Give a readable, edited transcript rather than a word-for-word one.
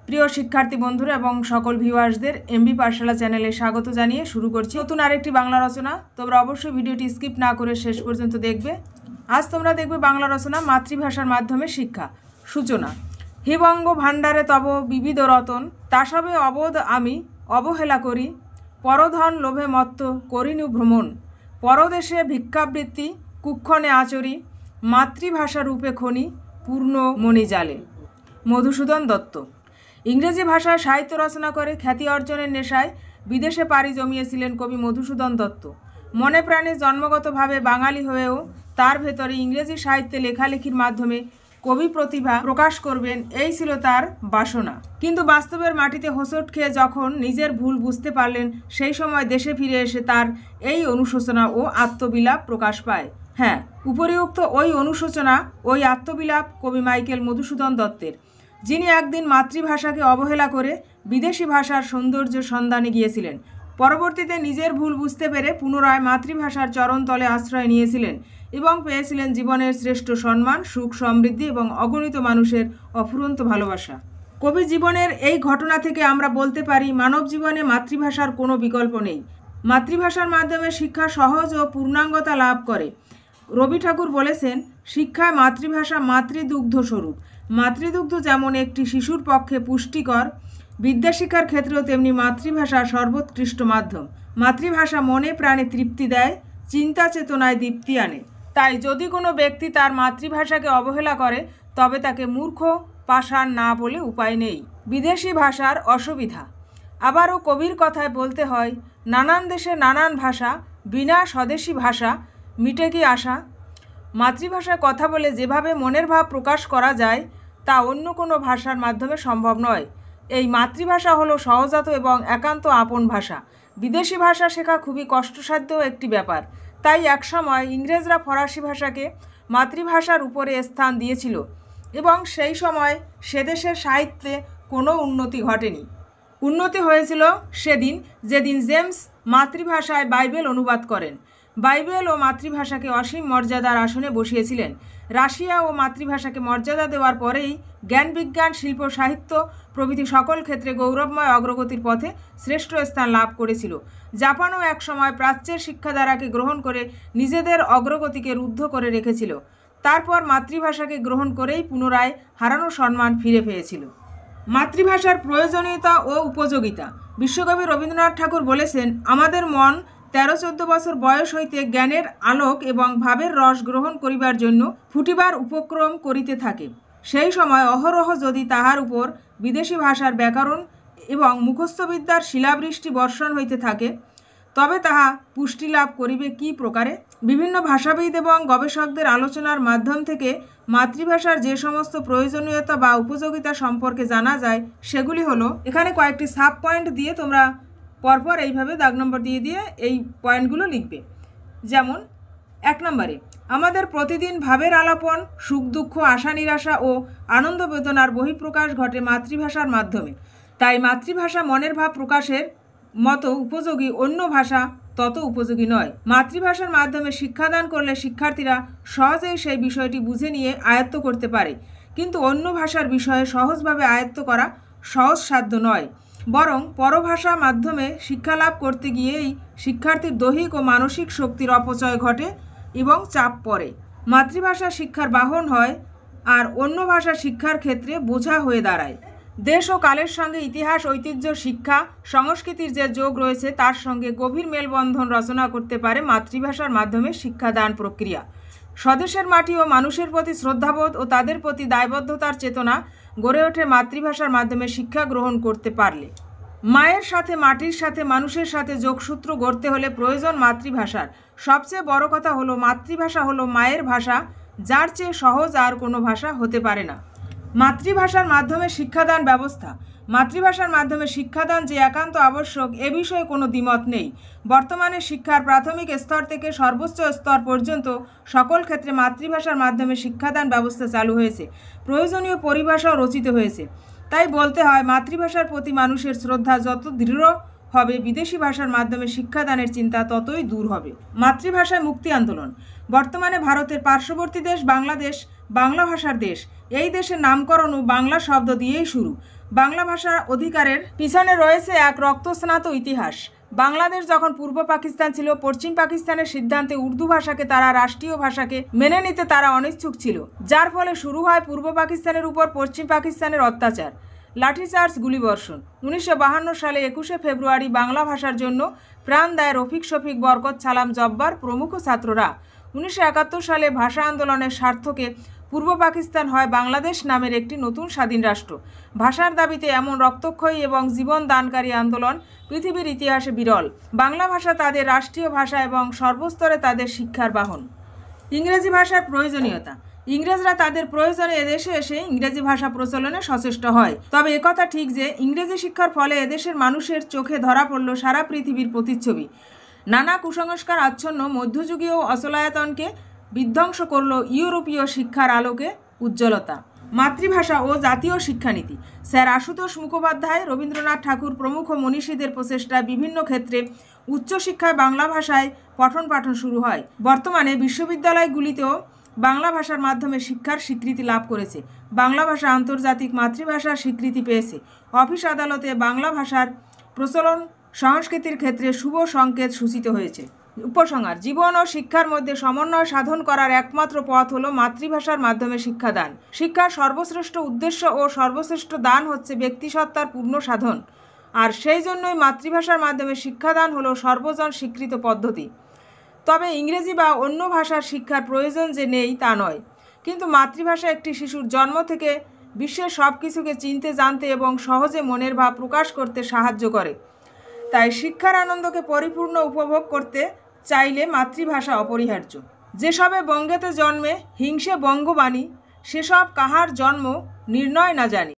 প্রিয় শিক্ষার্থী বন্ধুরা এবং সকল ভিউয়ার্সদের এমবি পাঠশালা চ্যানেলে স্বাগত জানিয়ে শুরু করছি নতুন আরেকটি বাংলা রচনা। তোমরা অবশ্যই ভিডিওটি স্কিপ না করে শেষ পর্যন্ত দেখবে। আজ তোমরা দেখবে বাংলা রচনা মাতৃভাষার মাধ্যমে শিক্ষা। সূচনা। হে বঙ্গ ভাণ্ডারে তব বিবিধ রতন, তাসবে অবোধ আমি অবহেলা করি, পরধন লোভে মত্ত করিনু ভ্রমণ, পরদেশে ভিক্ষাবৃত্তি কুক্ষণে আচরি, মাতৃভাষা রূপে খনি পূর্ণ মণিজালে। মধুসূদন দত্ত। ইংরেজি ভাষায় সাহিত্য রচনা করে খ্যাতি অর্জনের নেশায় বিদেশে পাড়ি জমিয়েছিলেন কবি মধুসূদন দত্ত। মনে প্রাণে জন্মগতভাবে বাঙালি হয়েও তার ভেতরে ইংরেজি সাহিত্যে লেখালেখির মাধ্যমে কবি প্রতিভা প্রকাশ করবেন, এই ছিল তার বাসনা। কিন্তু বাস্তবের মাটিতে হোঁচট খেয়ে যখন নিজের ভুল বুঝতে পারলেন, সেই সময় দেশে ফিরে এসে তার এই অনুশোচনা ও আত্মবিলাপ প্রকাশ পায়। হ্যাঁ, উপরিউক্ত ওই অনুশোচনা, ওই আত্মবিলাপ কবি মাইকেল মধুসূদন দত্তের, যিনি একদিন মাতৃভাষাকে অবহেলা করে বিদেশি ভাষার সৌন্দর্য সন্ধানে গিয়েছিলেন। পরবর্তীতে নিজের ভুল বুঝতে পেরে পুনরায় মাতৃভাষার চরণতলে আশ্রয় নিয়েছিলেন এবং পেয়েছিলেন জীবনের শ্রেষ্ঠ সম্মান, সুখ, সমৃদ্ধি এবং অগণিত মানুষের অফুরন্ত ভালোবাসা। কবি জীবনের এই ঘটনা থেকে আমরা বলতে পারি, মানব জীবনে মাতৃভাষার কোনো বিকল্প নেই। মাতৃভাষার মাধ্যমে শিক্ষা সহজ ও পূর্ণাঙ্গতা লাভ করে। রবি ঠাকুর বলেছেন, শিক্ষায় মাতৃভাষা মাতৃদুগ্ধ স্বরূপ। মাতৃদুগ্ধ যেমন একটি শিশুর পক্ষে পুষ্টিকর, বিদ্যাশিক্ষার ক্ষেত্রেও তেমনি মাতৃভাষা সর্বোৎকৃষ্ট মাধ্যম। মাতৃভাষা মনে প্রাণে তৃপ্তি দেয়, চিন্তা চেতনায় দীপ্তি আনে। তাই যদি কোনো ব্যক্তি তার মাতৃভাষাকে অবহেলা করে, তবে তাকে মূর্খ, পাষাণ না বলে উপায় নেই। বিদেশি ভাষার অসুবিধা। আবারও কবির কথায় বলতে হয়, নানান দেশে নানান ভাষা, বিনা স্বদেশী ভাষা মিটে কি আশা। মাতৃভাষায় কথা বলে যেভাবে মনের ভাব প্রকাশ করা যায়, তা অন্য কোনো ভাষার মাধ্যমে সম্ভব নয়। এই মাতৃভাষা হলো সহজাত এবং একান্ত আপন ভাষা। বিদেশি ভাষা শেখা খুবই কষ্টসাধ্য একটি ব্যাপার। তাই একসময় ইংরেজরা ফরাসি ভাষাকে মাতৃভাষার উপরে স্থান দিয়েছিল এবং সেই সময় সে দেশের সাহিত্যে কোনো উন্নতি ঘটেনি। উন্নতি হয়েছিল সেদিন যেদিন জেমস মাতৃভাষায় বাইবেল অনুবাদ করেন। বাইবেল ও মাতৃভাষাকে অসীম মর্যাদার আসনে বসিয়েছিলেন। রাশিয়া ও মাতৃভাষাকে মর্যাদা দেওয়ার পরেই জ্ঞান, বিজ্ঞান, শিল্প, সাহিত্য প্রভৃতি সকল ক্ষেত্রে গৌরবময় অগ্রগতির পথে শ্রেষ্ঠ স্থান লাভ করেছিল। জাপানও একসময় প্রাচ্যের শিক্ষাধারাকে গ্রহণ করে নিজেদের অগ্রগতিকে রুদ্ধ করে রেখেছিল। তারপর মাতৃভাষাকে গ্রহণ করেই পুনরায় হারানো সম্মান ফিরে পেয়েছিল। মাতৃভাষার প্রয়োজনীয়তা ও উপযোগিতা। বিশ্বকবি রবীন্দ্রনাথ ঠাকুর বলেছেন, আমাদের মন 13-14 বছর বয়স হইতে জ্ঞানের আলোক এবং ভাবের রস গ্রহণ করিবার জন্য ফুটিবার উপক্রম করিতে থাকে। সেই সময় অহরহ যদি তাহার উপর বিদেশি ভাষার ব্যাকরণ এবং মুখস্থবিদ্যার শিলাবৃষ্টি বর্ষণ হইতে থাকে, তবে তাহা পুষ্টি লাভ করিবে কি প্রকারে। বিভিন্ন ভাষাবিদ এবং গবেষকদের আলোচনার মাধ্যম থেকে মাতৃভাষার যে সমস্ত প্রয়োজনীয়তা বা উপযোগিতা সম্পর্কে জানা যায়, সেগুলি হলো, এখানে কয়েকটি সাব পয়েন্ট দিয়ে তোমরা পরপর এইভাবে দাগ নম্বর দিয়ে দিয়ে এই পয়েন্টগুলো লিখবে। যেমন 1 নম্বরে, আমাদের প্রতিদিন ভাবের আলাপন, সুখ দুঃখ, আশা নিরাশা ও আনন্দ বেদনার বহিঃপ্রকাশ ঘটে মাতৃভাষার মাধ্যমে। তাই মাতৃভাষা মনের ভাব প্রকাশের মতো উপযোগী, অন্য ভাষা তত উপযোগী নয়। মাতৃভাষার মাধ্যমে শিক্ষাদান করলে শিক্ষার্থীরা সহজেই সেই বিষয়টি বুঝে নিয়ে আয়ত্ত করতে পারে, কিন্তু অন্য ভাষার বিষয়ে সহজভাবে আয়ত্ত করা সহজসাধ্য নয়। বরং পরভাষা মাধ্যমে শিক্ষালাভ করতে গিয়েই শিক্ষার্থীর দৈহিক ও মানসিক শক্তির অপচয় ঘটে এবং চাপ পড়ে। মাতৃভাষা শিক্ষার বাহন হয় আর অন্য ভাষা শিক্ষার ক্ষেত্রে বোঝা হয়ে দাঁড়ায়। দেশ ও কালের সঙ্গে ইতিহাস, ঐতিহ্য, শিক্ষা, সংস্কৃতির যে যোগ রয়েছে, তার সঙ্গে গভীর মেলবন্ধন রচনা করতে পারে মাতৃভাষার মাধ্যমে শিক্ষাদান প্রক্রিয়া। স্বদেশের মাটি ও মানুষের প্রতি শ্রদ্ধাবোধ ও তাদের প্রতি দায়বদ্ধতার চেতনা গড়ে ওঠে মাতৃভাষার মাধ্যমে শিক্ষা গ্রহণ করতে পারলে। মায়ের সাথে, মাটির সাথে, মানুষের সাথে যোগসূত্র গড়তে হলে প্রয়োজন মাতৃভাষার। সবচেয়ে বড় কথা হলো, মাতৃভাষা হলো মায়ের ভাষা, যার চেয়ে সহজ আর কোনো ভাষা হতে পারে না। মাতৃভাষার মাধ্যমে শিক্ষাদান ব্যবস্থা। মাতৃভাষার মাধ্যমে শিক্ষাদান যে একান্ত আবশ্যক, এ বিষয়ে কোনো দ্বিমত নেই। বর্তমানে শিক্ষার প্রাথমিক স্তর থেকে সর্বোচ্চ স্তর পর্যন্ত সকল ক্ষেত্রে মাতৃভাষার মাধ্যমে শিক্ষাদান ব্যবস্থা চালু হয়েছে, প্রয়োজনীয় পরিভাষাও রচিত হয়েছে। তাই বলতে হয়, মাতৃভাষার প্রতি মানুষের শ্রদ্ধা যত দৃঢ় হবে, বিদেশি ভাষার মাধ্যমে শিক্ষাদানের চিন্তা ততই দূর হবে। মাতৃভাষায় মুক্তি আন্দোলন। বর্তমানে ভারতের পার্শ্ববর্তী দেশ বাংলাদেশ বাংলা ভাষার দেশ। এই দেশের নামকরণও বাংলা শব্দ দিয়েই শুরু। বাংলা ভাষার অধিকারের পিছনে রয়েছে এক রক্তস্নাত ইতিহাস। বাংলাদেশ যখন পূর্ব পাকিস্তান ছিল, পশ্চিম পাকিস্তানের সিদ্ধান্তে উর্দু ভাষাকে তারা রাষ্ট্রীয় ভাষাকে মেনে নিতে তারা অনিচ্ছুক ছিল, যার ফলে শুরু হয় পূর্ব পাকিস্তানের উপর পশ্চিম পাকিস্তানের অত্যাচার, লাঠিচার্জ, গুলিবর্ষণ। 1952 সালে 21শে ফেব্রুয়ারি বাংলা ভাষার জন্য প্রাণ দেয় রফিক, শফিক, বরকত, সালাম, জব্বার প্রমুখ ছাত্ররা। 1971 সালে ভাষা আন্দোলনের স্বার্থকে পূর্ব পাকিস্তান হয় বাংলাদেশ নামের একটি নতুন স্বাধীন রাষ্ট্র। ভাষার দাবিতে এমন রক্তক্ষয়ী এবং জীবন দানকারী আন্দোলন পৃথিবীর ইতিহাসে বিরল। বাংলা ভাষা তাদের রাষ্ট্রীয় ভাষা এবং সর্বস্তরে তাদের শিক্ষার বাহন। ইংরেজি ভাষার প্রয়োজনীয়তা। ইংরেজরা তাদের প্রয়োজনে এদেশে এসে ইংরেজি ভাষা প্রচলনে সচেষ্ট হয়। তবে একথা ঠিক যে ইংরেজি শিক্ষার ফলে এদেশের মানুষের চোখে ধরা পড়ল সারা পৃথিবীর প্রতিচ্ছবি। নানা কুসংস্কার আচ্ছন্ন মধ্যযুগীয় অচলায়তনকে বিধ্বংস করল ইউরোপীয় শিক্ষার আলোকে উজ্জ্বলতা। মাতৃভাষা ও জাতীয় শিক্ষানীতি। স্যার আশুতোষ মুখোপাধ্যায়, রবীন্দ্রনাথ ঠাকুর প্রমুখ মনীষীদের প্রচেষ্টায় বিভিন্ন ক্ষেত্রে উচ্চশিক্ষায় বাংলা ভাষায় পঠন পাঠন শুরু হয়। বর্তমানে বিশ্ববিদ্যালয়গুলিতেও বাংলা ভাষার মাধ্যমে শিক্ষার স্বীকৃতি লাভ করেছে। বাংলা ভাষা আন্তর্জাতিক মাতৃভাষার স্বীকৃতি পেয়েছে। অফিস আদালতে বাংলা ভাষার প্রচলন সংস্কৃতির ক্ষেত্রে শুভ সংকেত সূচিত হয়েছে। উপসংহার: জীবন ও শিক্ষার মধ্যে সমন্বয় সাধন করার একমাত্র পথ হলো মাতৃভাষার মাধ্যমে শিক্ষাদান। শিক্ষার সর্বশ্রেষ্ঠ উদ্দেশ্য ও সর্বশ্রেষ্ঠ দান হচ্ছে ব্যক্তিসত্তার পূর্ণ সাধন, আর সেই জন্যই মাতৃভাষার মাধ্যমে শিক্ষাদান হলো সর্বজন স্বীকৃত পদ্ধতি। তবে ইংরেজি বা অন্য ভাষার শিক্ষার প্রয়োজন যে নেই তা নয়, কিন্তু মাতৃভাষা একটি শিশুর জন্ম থেকে বিশ্বের সব কিছুকে চিনতে, জানতে এবং সহজে মনের ভাব প্রকাশ করতে সাহায্য করে। তাই শিক্ষার আনন্দকে পরিপূর্ণ উপভোগ করতে চাইলে মাতৃভাষা অপরিহার্য। যেসবে বঙ্গেতে জন্মে হিংসে বঙ্গবাণী, সেসব কাহার জন্ম নির্ণয় না জানি।